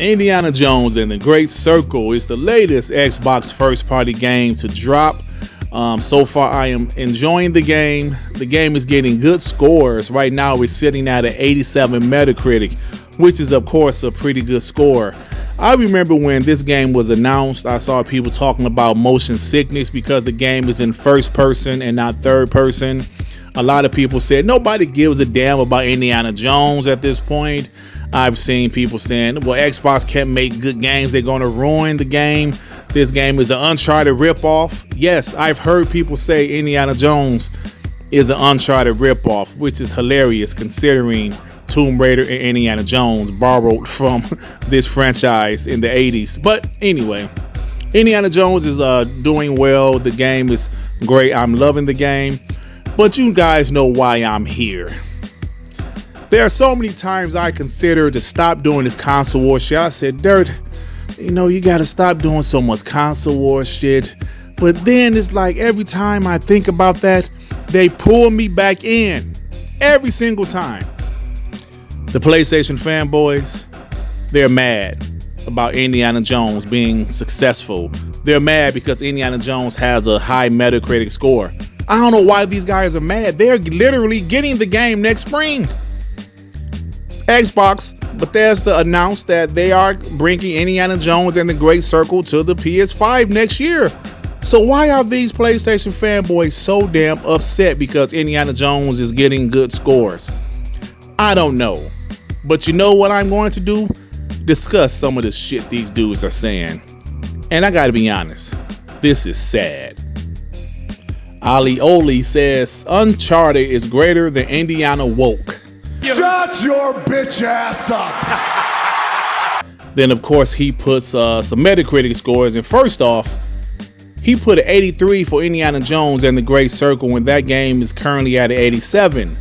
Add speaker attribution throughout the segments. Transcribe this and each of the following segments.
Speaker 1: Indiana Jones and the Great Circle is the latest Xbox first-party game to drop. So far, I am enjoying the game. The game is getting good scores. Right now, we're sitting at an 87 Metacritic, which is, of course, a pretty good score. I remember when this game was announced, I saw people talking about motion sickness because the game is in first person and not third person. A lot of people said nobody gives a damn about Indiana Jones at this point. I've seen people saying, well, Xbox can't make good games. They're going to ruin the game. This game is an Uncharted ripoff. Yes, I've heard people say Indiana Jones is an Uncharted ripoff, which is hilarious considering Tomb Raider and Indiana Jones borrowed from this franchise in the 80s. But anyway, Indiana Jones is doing well. The game is great. I'm loving the game. But you guys know why I'm here. There are so many times I consider to stop doing this console war shit. I said, Dirt, you got to stop doing so much console war shit. But then it's like every time I think about that, they pull me back in. Every single time. The PlayStation fanboys, they're mad about Indiana Jones being successful. They're mad because Indiana Jones has a high Metacritic score. I don't know why these guys are mad. They're literally getting the game next spring. Xbox Bethesda announced that they are bringing Indiana Jones and the Great Circle to the PS5 next year. So why are these PlayStation fanboys so damn upset because Indiana Jones is getting good scores? I don't know. But you know what I'm going to do? Discuss some of the shit these dudes are saying. And I gotta be honest, this is sad. Ali Oli says Uncharted is greater than Indiana woke.
Speaker 2: Shut your bitch ass up.
Speaker 1: Then of course he puts some Metacritic scores, and first off, he put an 83 for Indiana Jones and the Great Circle when that game is currently at an 87.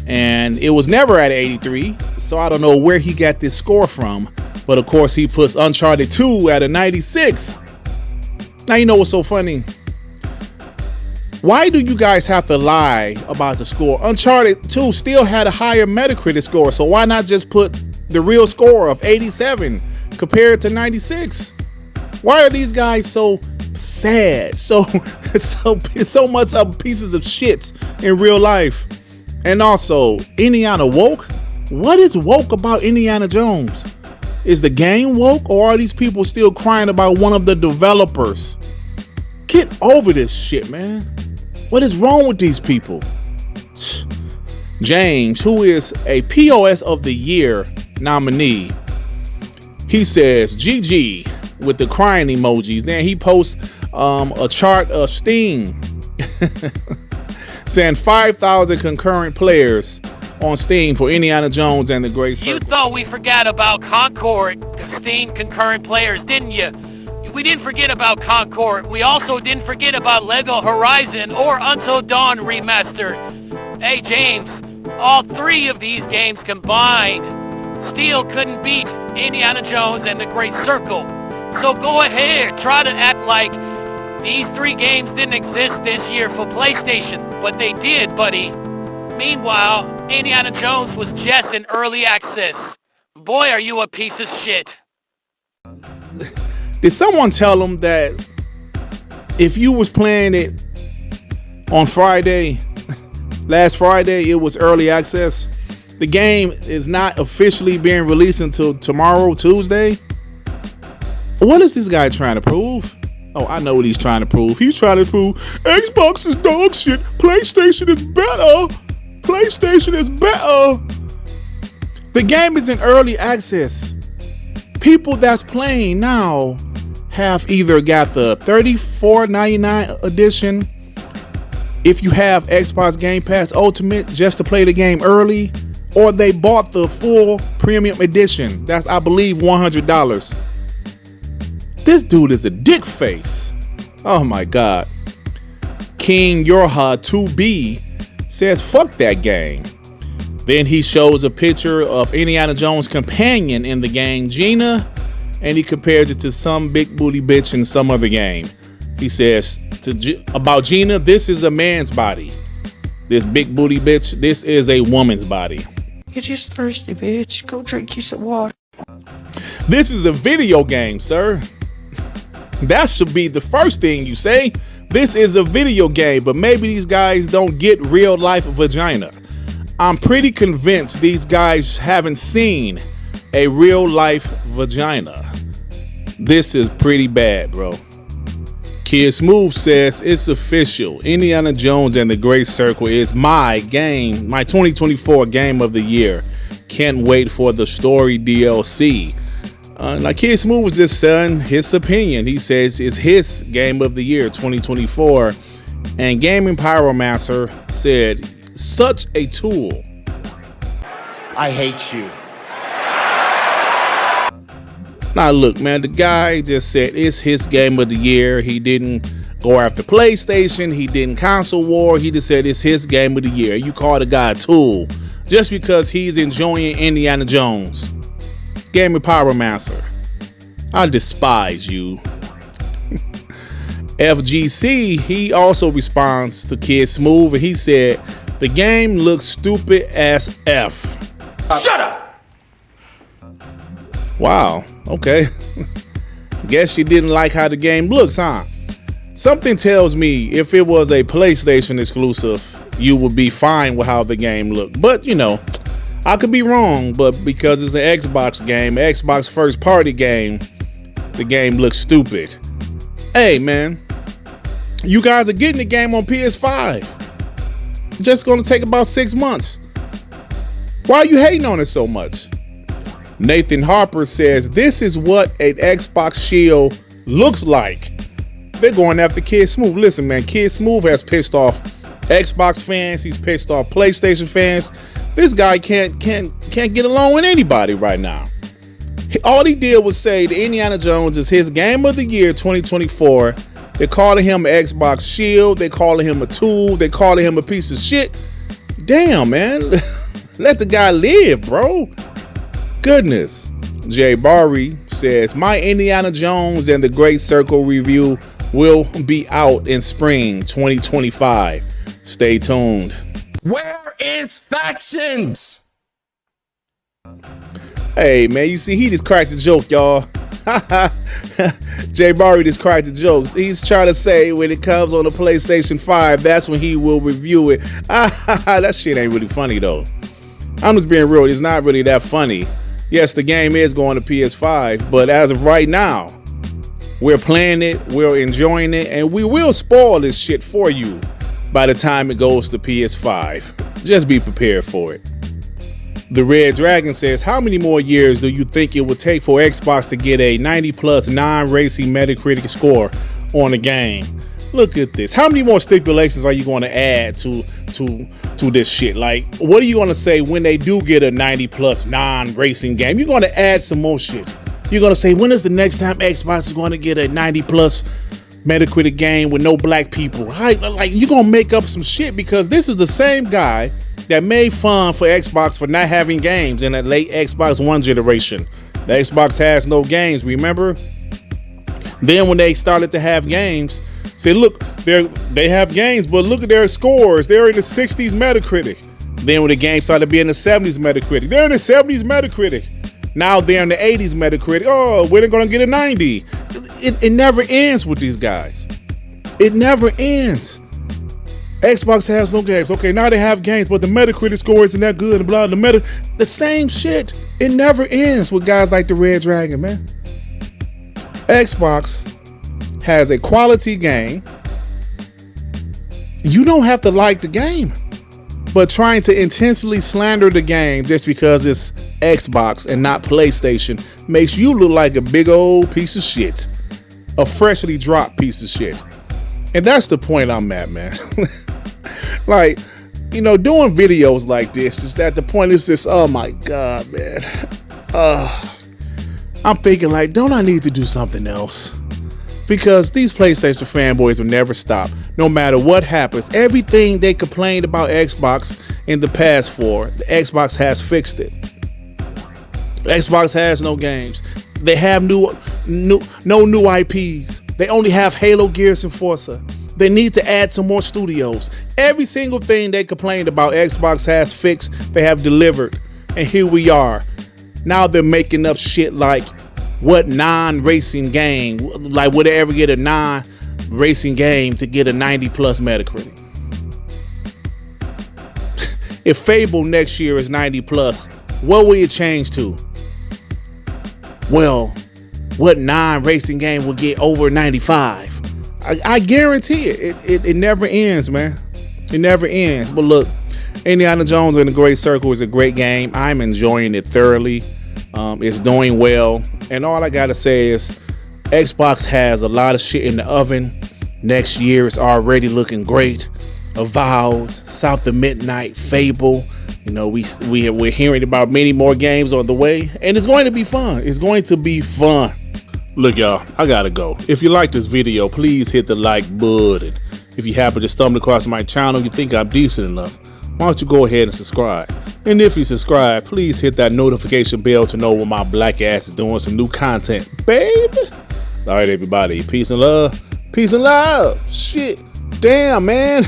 Speaker 1: And it was never at an 83, so I don't know where he got this score from. But of course he puts Uncharted 2 at a 96. Now you know what's so funny? Why do you guys have to lie about the score? Uncharted 2 still had a higher Metacritic score, so why not just put the real score of 87 compared to 96? Why are these guys so sad, so much of pieces of shit in real life? And also, Indiana woke? What is woke about Indiana Jones? Is the game woke, or are these people still crying about one of the developers? Get over this shit, man. What is wrong with these people? James, who is a POS of the Year nominee, he says GG with the crying emojis. Then he posts a chart of Steam saying 5,000 concurrent players on Steam for Indiana Jones and the Great Circle.
Speaker 3: You thought we forgot about Concord Steam concurrent players, didn't you? We didn't forget about Concord. We also didn't forget about Lego Horizon or Until Dawn Remastered. Hey James, all three of these games combined still couldn't beat Indiana Jones and the Great Circle. So go ahead, try to act like these three games didn't exist this year for PlayStation, but they did, buddy. Meanwhile, Indiana Jones was just in early access. Boy, are you a piece of shit.
Speaker 1: Did someone tell them that if you was playing it on Friday, last Friday, it was early access? The game is not officially being released until tomorrow, Tuesday. What is this guy trying to prove? Oh, I know what he's trying to prove. He's trying to prove Xbox is dog shit. PlayStation is better. PlayStation is better. The game is in early access. People that's playing now have either got the $34.99 edition if you have Xbox Gamepass Ultimate just to play the game early, or they bought the full premium edition. That's, I believe, $100. This dude is a dick face. Oh my God. King Yorha 2B says fuck that game. Then he shows a picture of Indiana Jones' companion in the game, Gina, and he compares it to some big booty bitch in some other game. He says about Gina, this is a man's body. This big booty bitch, this is a woman's body.
Speaker 4: You're just thirsty, bitch. Go drink you some water.
Speaker 1: This is a video game, sir. That should be the first thing you say. This is a video game, but maybe these guys don't get real life vagina. I'm pretty convinced these guys haven't seen a real life vagina. This is pretty bad, bro. Kid Smooth says it's official. Indiana Jones and the Great Circle is my 2024 game of the year. Can't wait for the story DLC. Like Kid Smooth was just saying his opinion. He says it's his game of the year 2024. And Gaming Pyromancer said, such a tool.
Speaker 2: I hate you.
Speaker 1: Now look, man, the guy just said it's his game of the year. He didn't go after PlayStation. He didn't console war. He just said it's his game of the year. You call the guy a tool just because he's enjoying Indiana Jones. Gaming Pyromancer, I despise you. FGC, he also responds to Kid Smooth and he said, the game looks stupid as F.
Speaker 2: Shut up!
Speaker 1: Wow, okay. Guess you didn't like how the game looks, huh? Something tells me if it was a PlayStation exclusive, you would be fine with how the game looked. But, you know, I could be wrong, but because it's an Xbox game, Xbox first party game, the game looks stupid. Hey, man, you guys are getting the game on PS5. Just gonna take about 6 months. Why are you hating on it so much? Nathan Harper says this is what an Xbox Shield looks like. They're going after Kid Smooth. Listen, man, Kid Smooth has pissed off Xbox fans. He's pissed off PlayStation fans. This guy can't get along with anybody right now. All he did was say that Indiana Jones is his game of the year 2024. They're calling him an Xbox Shield. They're calling him a tool. They're calling him a piece of shit. Damn, man. Let the guy live, bro. Goodness. Jay Barry says, my Indiana Jones and the Great Circle review will be out in spring 2025. Stay tuned.
Speaker 4: Where is factions?
Speaker 1: Hey, man, you see, he just cracked a joke, y'all. Jay Barry just cracked the jokes. He's trying to say when it comes on the PlayStation 5, that's when he will review it. That shit ain't really funny, though. I'm just being real. It's not really that funny. Yes, the game is going to PS5, but as of right now, we're playing it, we're enjoying it, and we will spoil this shit for you by the time it goes to PS5. Just be prepared for it. The Red Dragon says, how many more years do you think it would take for Xbox to get a 90+ non-racing Metacritic score on the game? Look at this. How many more stipulations are you going to add to this shit? Like, what are you going to say when they do get a 90+ non-racing game? You're going to add some more shit. You're going to say, when is the next time Xbox is going to get a 90+ Metacritic game with no black people? Like, you're going to make up some shit because this is the same guy that made fun for Xbox for not having games in that late Xbox One generation. The Xbox has no games, remember? Then when they started to have games, say, look, they have games, but look at their scores. They're in the 60s Metacritic. Then when the game started being the 70s Metacritic, they're in the 70s Metacritic. Now they're in the 80s Metacritic. Oh, we're going to get a 90. It never ends with these guys. It never ends. Xbox has no games. Okay, now they have games, but the Metacritic score isn't that good. And blah, the same shit. It never ends with guys like the Red Dragon, man. Xbox has a quality game. You don't have to like the game, but trying to intentionally slander the game just because it's Xbox and not PlayStation makes you look like a big old piece of shit, a freshly dropped piece of shit. And that's the point I'm at, man. Like, you know, doing videos like this is that the point is just, oh my God, man. I'm thinking like, don't I need to do something else? Because these PlayStation fanboys will never stop, no matter what happens. Everything they complained about Xbox in the past for, the Xbox has fixed it. Xbox has no games. They have no new IPs. They only have Halo, Gears, and Forza. They need to add some more studios. Every single thing they complained about, Xbox has fixed. They have delivered. And here we are. Now they're making up shit like what non-racing game, like would it ever get a non-racing game to get a 90 plus Metacritic? If Fable next year is 90 plus, what will it change to? Well, what non-racing game will get over 95? I guarantee it. It never ends, man. It never ends. But look, Indiana Jones and the Great Circle is a great game. I'm enjoying it thoroughly. It's doing well. And all I gotta say is Xbox has a lot of shit in the oven. Next year is already looking great. Avowed, South of Midnight, Fable. You know, we're hearing about many more games on the way, and it's going to be fun. It's going to be fun. Look, y'all, I gotta go. If you like this video, please hit the like button. If you happen to stumble across my channel, you think I'm decent enough, why don't you go ahead and subscribe? And if you subscribe, please hit that notification bell to know when my black ass is doing some new content, baby. All right, everybody, peace and love. Peace and love. Shit. Damn, man.